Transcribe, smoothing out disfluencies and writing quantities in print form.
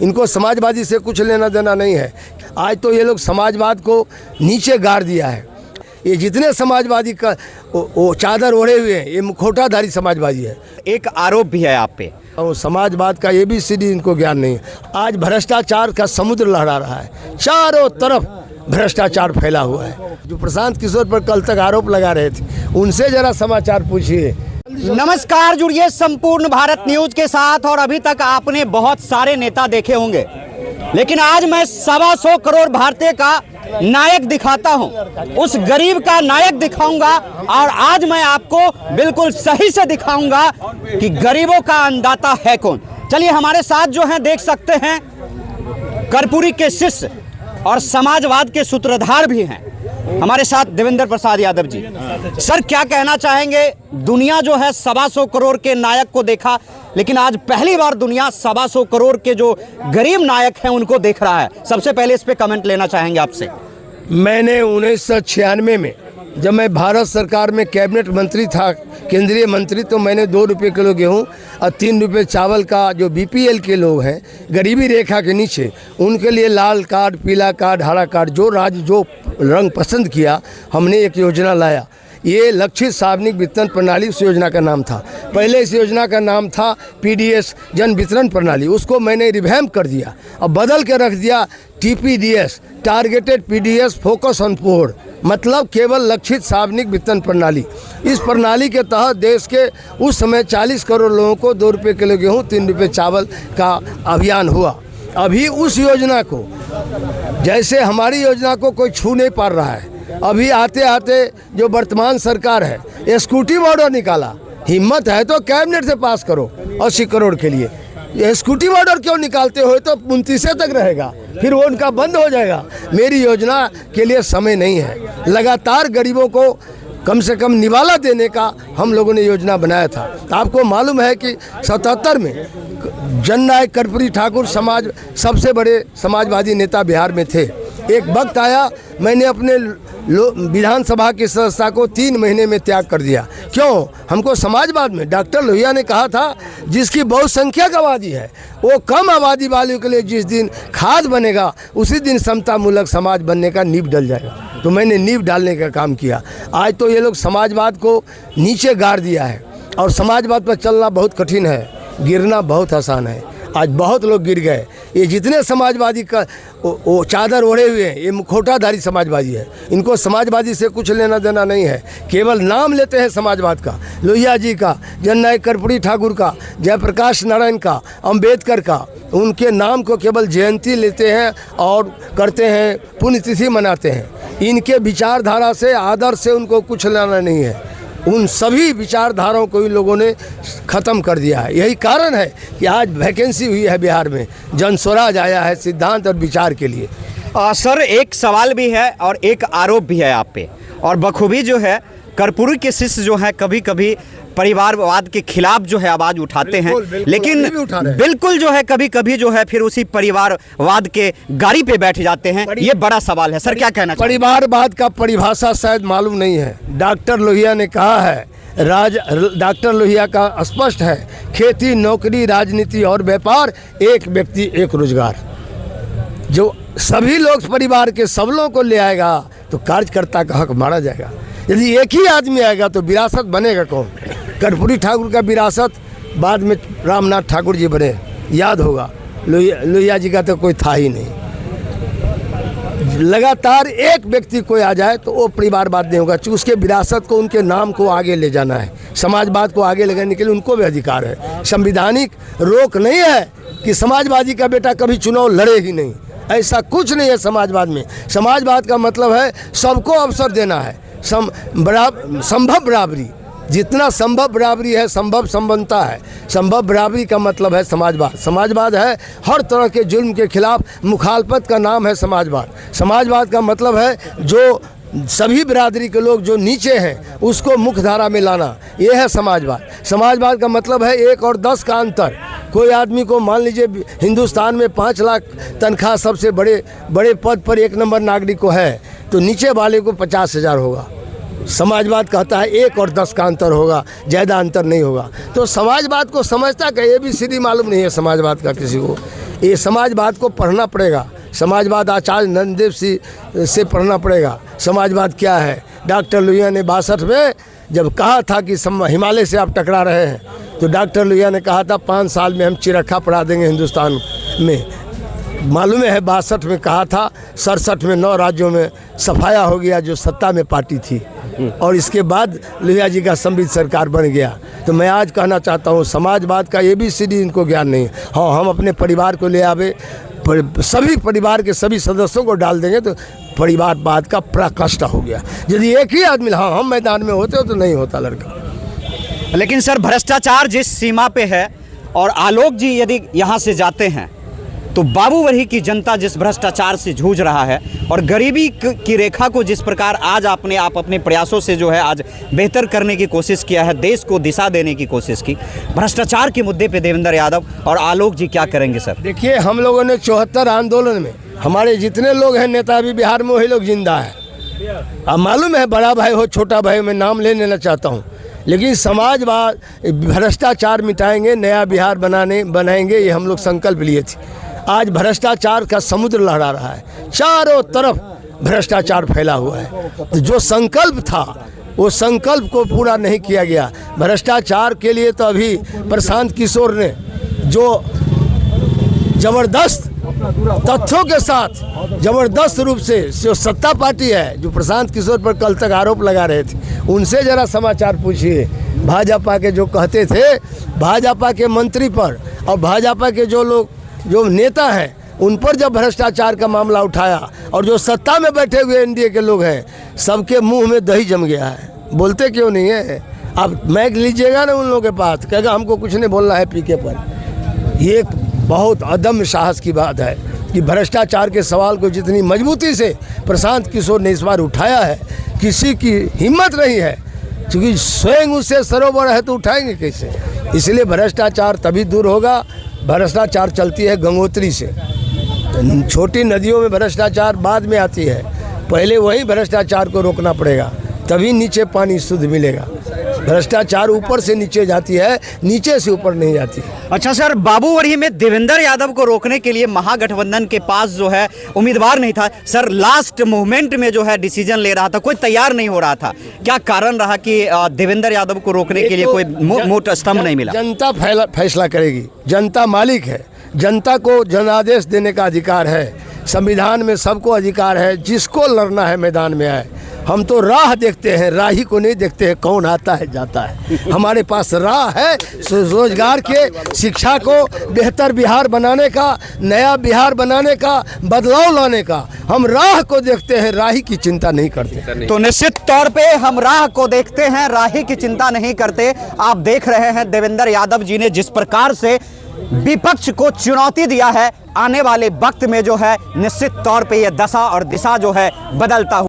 इनको समाजवादी से कुछ लेना देना नहीं है। आज तो ये लोग समाजवाद को नीचे गाड़ दिया है। ये जितने समाजवादी का वो चादर ओढ़े हुए हैं, ये मुखौटाधारी समाजवादी है। एक आरोप भी है आप पे, और समाजवाद का ABCD इनको ज्ञान नहीं है। आज भ्रष्टाचार का समुद्र लहरा रहा है, चारों तरफ भ्रष्टाचार फैला हुआ है। जो प्रशांत किशोर पर कल तक आरोप लगा रहे थे, उनसे जरा समाचार पूछिए। नमस्कार, जुड़िए संपूर्ण भारत न्यूज के साथ। और अभी तक आपने बहुत सारे नेता देखे होंगे, लेकिन आज मैं 125 करोड़ भारतीय का नायक दिखाता हूं, उस गरीब का नायक दिखाऊंगा। और आज मैं आपको बिल्कुल सही से दिखाऊंगा कि गरीबों का अन्नदाता है कौन। चलिए, हमारे साथ जो हैं देख सकते हैं, कर्पूरी के शिष्य और समाजवाद के सूत्रधार भी हैं हमारे साथ, देवेंद्र प्रसाद यादव जी। सर, क्या कहना चाहेंगे? दुनिया जो है 125 करोड़ के नायक को देखा, लेकिन आज पहली बार दुनिया 125 करोड़ के जो गरीब नायक हैं उनको देख रहा है। सबसे पहले इस पे कमेंट लेना चाहेंगे आपसे। मैंने 1996 में जब मैं भारत सरकार में कैबिनेट मंत्री था, केंद्रीय मंत्री, तो मैंने 2 रुपये किलो गेहूँ और 3 रुपये चावल का जो BPL के लोग हैं, गरीबी रेखा के नीचे, उनके लिए लाल कार्ड, पीला कार्ड, हरा कार्ड, जो राज्य जो रंग पसंद किया, हमने एक योजना लाया। ये लक्षित सार्वजनिक वितरण प्रणाली उस योजना का नाम था। पहले इस योजना का नाम था PDS, जन वितरण प्रणाली। उसको मैंने रिवैम्प कर दिया और बदल के रख दिया TPDS, targeted PDS focus on poor, मतलब केवल लक्षित सार्वजनिक वितरण प्रणाली। इस प्रणाली के तहत देश के उस समय 40 करोड़ लोगों को 2 रुपये किलो गेहूँ, 3 रुपये चावल का अभियान हुआ। अभी उस योजना को, जैसे हमारी योजना को कोई छू नहीं पा रहा है। अभी आते आते जो वर्तमान सरकार है, स्कूटी बॉर्डर निकाला। हिम्मत है तो कैबिनेट से पास करो 80 करोड़ के लिए। ये स्कूटी बॉर्डर क्यों निकालते हो? तो 29 तक रहेगा, फिर वो उनका बंद हो जाएगा। मेरी योजना के लिए समय नहीं है। लगातार गरीबों को कम से कम निवाला देने का हम लोगों ने योजना बनाया था। आपको मालूम है कि 77 में जननायक कर्पूरी ठाकुर समाज सबसे बड़े समाजवादी नेता बिहार में थे। एक वक्त आया, मैंने अपने विधानसभा की सदस्यता को 3 महीने में त्याग कर दिया। क्यों? हमको समाजवाद में डॉक्टर लोहिया ने कहा था, जिसकी बहुसंख्यक आबादी है, वो कम आबादी वालों के लिए जिस दिन खाद बनेगा, उसी दिन समतामूलक समाज बनने का नींव डल जाएगा। तो मैंने नींव डालने का काम किया। आज तो ये लोग समाजवाद को नीचे गाड़ दिया है, और समाजवाद पर चलना बहुत कठिन है, गिरना बहुत आसान है। आज बहुत लोग गिर गए। ये जितने समाजवादी का वो चादर ओढ़े हुए हैं, ये मुखौटाधारी समाजवादी है। इनको समाजवादी से कुछ लेना देना नहीं है। केवल नाम लेते हैं समाजवाद का, लोहिया जी का, जननायक कर्पूरी ठाकुर का, जयप्रकाश नारायण का, अंबेडकर का। उनके नाम को केवल जयंती लेते हैं और करते हैं, पुण्यतिथि मनाते हैं। इनके विचारधारा से, आदर्श से उनको कुछ लेना नहीं है। उन सभी विचारधाराओं को इन लोगों ने ख़त्म कर दिया है। यही कारण है कि आज वैकेंसी हुई है बिहार में, जन स्वराज आया है सिद्धांत और विचार के लिए। सर, एक सवाल भी है और एक आरोप भी है आप पे, और बखूबी जो है कर्पूरी के शिष्य जो है कभी कभी परिवारवाद के खिलाफ जो है आवाज उठाते हैं, लेकिन बिल्कुल जो है कभी कभी जो है फिर उसी परिवारवाद के गाड़ी पे बैठ जाते हैं। ये बड़ा सवाल है। सर, क्या कहना चाहिए? परिवारवाद का परिभाषा शायद मालूम नहीं है। डॉक्टर लोहिया ने कहा है, डॉक्टर लोहिया का स्पष्ट है, खेती, नौकरी, राजनीति और व्यापार, एक व्यक्ति एक रोजगार। जो सभी लोग परिवार के सब लोगों को ले आएगा तो कार्यकर्ता का हक मारा जाएगा। यदि एक ही आदमी आएगा तो विरासत बनेगा कौन? कर्पूरी ठाकुर का विरासत बाद में रामनाथ ठाकुर जी बने, याद होगा। लोहिया जी का तो कोई था ही नहीं। लगातार एक व्यक्ति कोई आ जाए तो वो परिवारवाद नहीं होगा। उसके विरासत को, उनके नाम को आगे ले जाना है। समाजवाद को आगे ले जाने के लिए उनको भी अधिकार है। संविधानिक रोक नहीं है कि समाजवादी का बेटा कभी चुनाव लड़े ही नहीं, ऐसा कुछ नहीं है समाजवाद में। समाजवाद का मतलब है सबको अवसर देना है, संभव बराबरी। जितना संभव बराबरी है, संभव संबंधता है। संभव बराबरी का मतलब है समाजवाद। समाजवाद है हर तरह के जुल्म के खिलाफ मुखालफत का नाम है समाजवाद। समाजवाद का मतलब है जो सभी बिरादरी के लोग जो नीचे हैं उसको मुख्य धारा में लाना, ये है समाजवाद। समाजवाद का मतलब है 1 और 10 का अंतर। कोई आदमी को, मान लीजिए हिंदुस्तान में 5 लाख तनख्वाह सबसे बड़े पद पर 1 नंबर नागरिक को है, तो नीचे वाले को 50,000 होगा। समाजवाद कहता है 1 और 10 का अंतर होगा, ज़्यादा अंतर नहीं होगा। तो समाजवाद को समझता कि ABCD मालूम नहीं है समाजवाद का किसी को। ये समाजवाद को पढ़ना पड़ेगा। समाजवाद आचार्य नंददेव से पढ़ना पड़ेगा। समाजवाद क्या है? डॉक्टर लोहिया ने 62 में जब कहा था कि हिमालय से आप टकरा रहे हैं, तो डॉक्टर लोहिया ने कहा था 5 साल में हम चिरखा पड़ा देंगे हिंदुस्तान में। मालूम है 62 में कहा था, 67 में 9 राज्यों में सफाया हो गया जो सत्ता में पार्टी थी, और इसके बाद लोहिया जी का संविधान सरकार बन गया। तो मैं आज कहना चाहता हूँ समाजवाद का ABCD इनको ज्ञान नहीं है। हाँ, हम अपने परिवार को ले आवे, सभी परिवार के सभी सदस्यों को डाल देंगे तो परिवारवाद का पराकाष्ठा हो गया। यदि एक ही आदमी हाँ हम मैदान में होते हो तो नहीं होता लड़का। लेकिन सर भ्रष्टाचार जिस सीमा पे है, और आलोक जी यदि यहाँ से जाते हैं तो बाबूवरही की जनता जिस भ्रष्टाचार से जूझ रहा है और गरीबी की रेखा को जिस प्रकार आज आप अपने प्रयासों से जो है आज बेहतर करने की कोशिश किया है, देश को दिशा देने की कोशिश की, भ्रष्टाचार के मुद्दे पे देवेंद्र यादव और आलोक जी क्या करेंगे सर? देखिए, हम लोगों ने 74 आंदोलन में हमारे जितने लोग हैं नेता अभी बिहार में वही लोग जिंदा है। अब मालूम है बड़ा भाई हो छोटा भाई, मैं नाम ले लेना चाहता हूँ, लेकिन समाजवाद भ्रष्टाचार मिटाएंगे, नया बिहार बनाएंगे, ये हम लोग संकल्प लिए थे। आज भ्रष्टाचार का समुद्र लहरा रहा है, चारों तरफ भ्रष्टाचार फैला हुआ है। तो जो संकल्प था वो संकल्प को पूरा नहीं किया गया। भ्रष्टाचार के लिए तो अभी प्रशांत किशोर ने जो जबरदस्त तथ्यों के साथ जबरदस्त रूप से जो सत्ता पार्टी है, जो प्रशांत किशोर पर कल तक आरोप लगा रहे थे, उनसे जरा समाचार पूछिए। भाजपा के जो कहते थे, भाजपा के मंत्री पर और भाजपा के जो नेता हैं उन पर जब भ्रष्टाचार का मामला उठाया, और जो सत्ता में बैठे हुए NDA के लोग हैं, सबके मुंह में दही जम गया है। बोलते क्यों नहीं है? आप मैक लीजिएगा ना उन लोगों के पास, कहेगा हमको कुछ नहीं बोलना है पीके पर। ये एक बहुत अदम्य साहस की बात है कि भ्रष्टाचार के सवाल को जितनी मजबूती से प्रशांत किशोर ने इस बार उठाया है, किसी की हिम्मत नहीं है, क्योंकि स्वयं उससे सरोवर है तो उठाएंगे कैसे? इसलिए भ्रष्टाचार तभी दूर होगा। भ्रष्टाचार चलती है गंगोत्री से, छोटी नदियों में भ्रष्टाचार बाद में आती है, पहले वही भ्रष्टाचार को रोकना पड़ेगा, तभी नीचे पानी शुद्ध मिलेगा। भ्रष्टाचार ऊपर से नीचे जाती है, नीचे से ऊपर नहीं जाती है। अच्छा सर, बाबूवरही में देवेंद्र यादव को रोकने के लिए महागठबंधन के पास जो है उम्मीदवार नहीं था सर, लास्ट मोमेंट में जो है डिसीजन ले रहा था, कोई तैयार नहीं हो रहा था। क्या कारण रहा कि देवेंद्र यादव को रोकने के लिए कोई मोटा स्तंभ नहीं मिला? जनता फैसला करेगी, जनता मालिक है, जनता को जनादेश देने का अधिकार है। संविधान में सबको अधिकार है, जिसको लड़ना है मैदान में आए। हम तो राह देखते हैं, राही को नहीं देखते हैं कौन आता है जाता है। हमारे पास राह है रोजगार के, शिक्षा को बेहतर बिहार बनाने का, नया बिहार बनाने का, बदलाव लाने का। हम राह को देखते हैं, राही की चिंता नहीं करते। तो निश्चित तौर पे हम राह को देखते हैं, राही की चिंता नहीं करते। आप देख रहे हैं देवेंद्र यादव जी ने जिस प्रकार से विपक्ष को चुनौती दिया है, आने वाले वक्त में जो है निश्चित तौर पे ये दशा और दिशा जो है बदलता हुआ